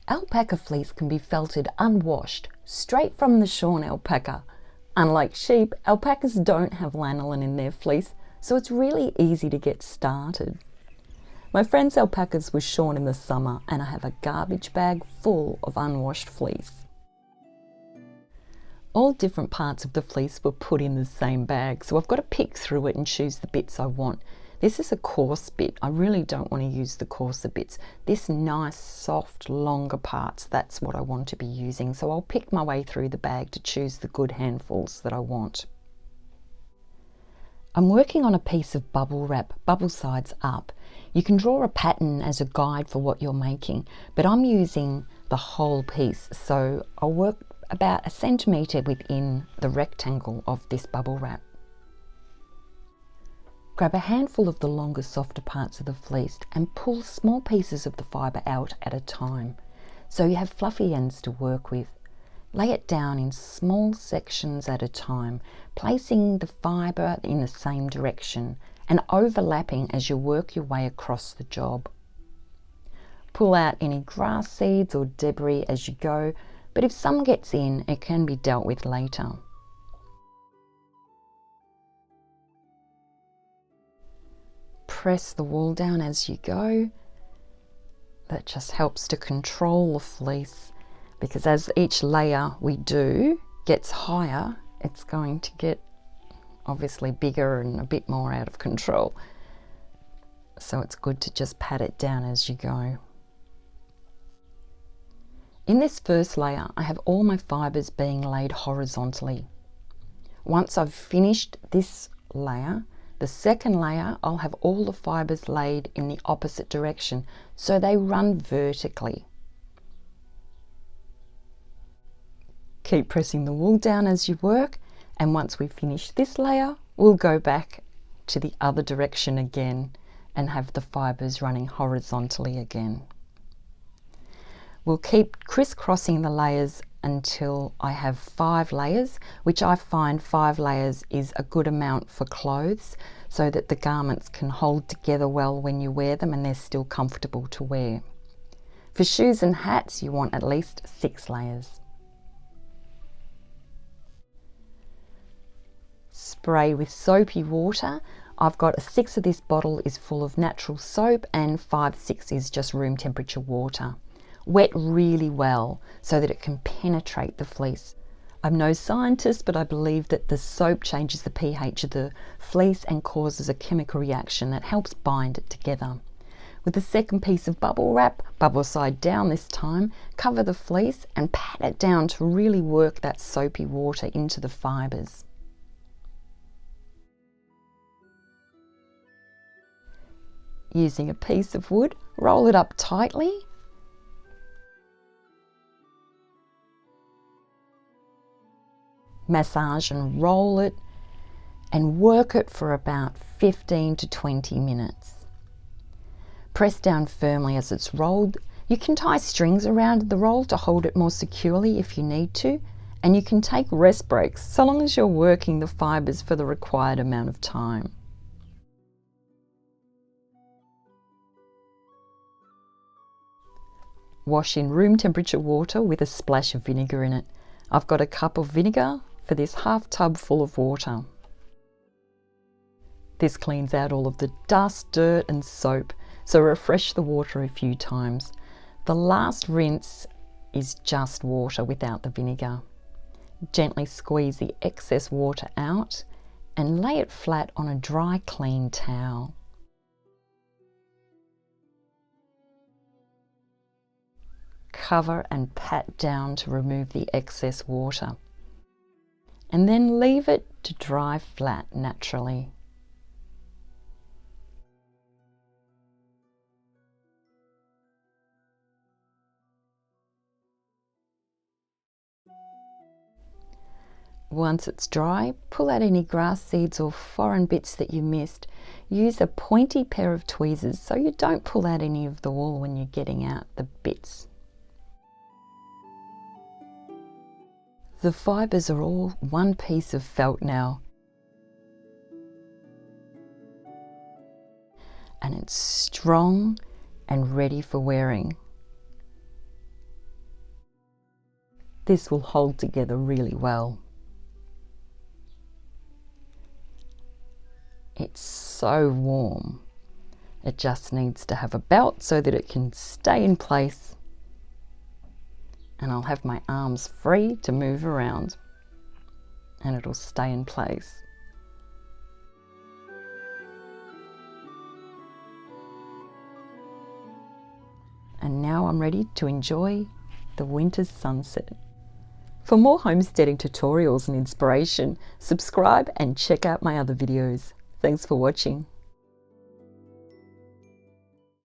Alpaca fleece can be felted unwashed, straight from the shorn alpaca. Unlike sheep, alpacas don't have lanolin in their fleece, so it's really easy to get started. My friend's alpacas were shorn in the summer and I have a garbage bag full of unwashed fleece. All different parts of the fleece were put in the same bag, so I've got to pick through it and choose the bits I want. This is a coarse bit. I really don't want to use the coarser bits. This nice, soft, longer parts, that's what I want to be using. So I'll pick my way through the bag to choose the good handfuls that I want. I'm working on a piece of bubble wrap, bubble sides up. You can draw a pattern as a guide for what you're making, but I'm using the whole piece, so I'll work about 1 centimetre within the rectangle of this bubble wrap. Grab a handful of the longer, softer parts of the fleece and pull small pieces of the fibre out at a time, so you have fluffy ends to work with. Lay it down in small sections at a time, placing the fibre in the same direction and overlapping as you work your way across the job. Pull out any grass seeds or debris as you go, but if some gets in, it can be dealt with later. Press the wool down as you go. That just helps to control the fleece, because as each layer we do gets higher, it's going to get obviously bigger and a bit more out of control. So it's good to just pat it down as you go. In this first layer, I have all my fibres being laid horizontally. Once I've finished this layer, the second layer, I'll have all the fibres laid in the opposite direction, so they run vertically. Keep pressing the wool down as you work, and once we finish this layer, we'll go back to the other direction again and have the fibres running horizontally again. We'll keep crisscrossing the layers until I have 5 layers, which I find 5 layers is a good amount for clothes, so that the garments can hold together well when you wear them and they're still comfortable to wear. For shoes and hats, you want at least 6 layers. Spray with soapy water. I've got 6 of this bottle is full of natural soap and 5/6 is just room temperature water. Wet really well so that it can penetrate the fleece. I'm no scientist, but I believe that the soap changes the pH of the fleece and causes a chemical reaction that helps bind it together. With the second piece of bubble wrap, bubble side down this time, cover the fleece and pat it down to really work that soapy water into the fibres. Using a piece of wood, roll it up tightly. Massage and roll it and work it for about 15 to 20 minutes. Press down firmly as it's rolled. You can tie strings around the roll to hold it more securely if you need to, and you can take rest breaks so long as you're working the fibres for the required amount of time. Wash in room temperature water with a splash of vinegar in it. I've got a cup of vinegar for this half tub full of water. This cleans out all of the dust, dirt and soap, so refresh the water a few times. The last rinse is just water without the vinegar. Gently squeeze the excess water out and lay it flat on a dry, clean towel. Cover and pat down to remove the excess water, and then leave it to dry flat naturally. Once it's dry, pull out any grass seeds or foreign bits that you missed. Use a pointy pair of tweezers so you don't pull out any of the wool when you're getting out the bits. The fibres are all one piece of felt now, and it's strong and ready for wearing. This will hold together really well. It's so warm. It just needs to have a belt so that it can stay in place, and I'll have my arms free to move around and it'll stay in place. And now I'm ready to enjoy the winter's sunset. For more homesteading tutorials and inspiration, subscribe and check out my other videos. Thanks for watching.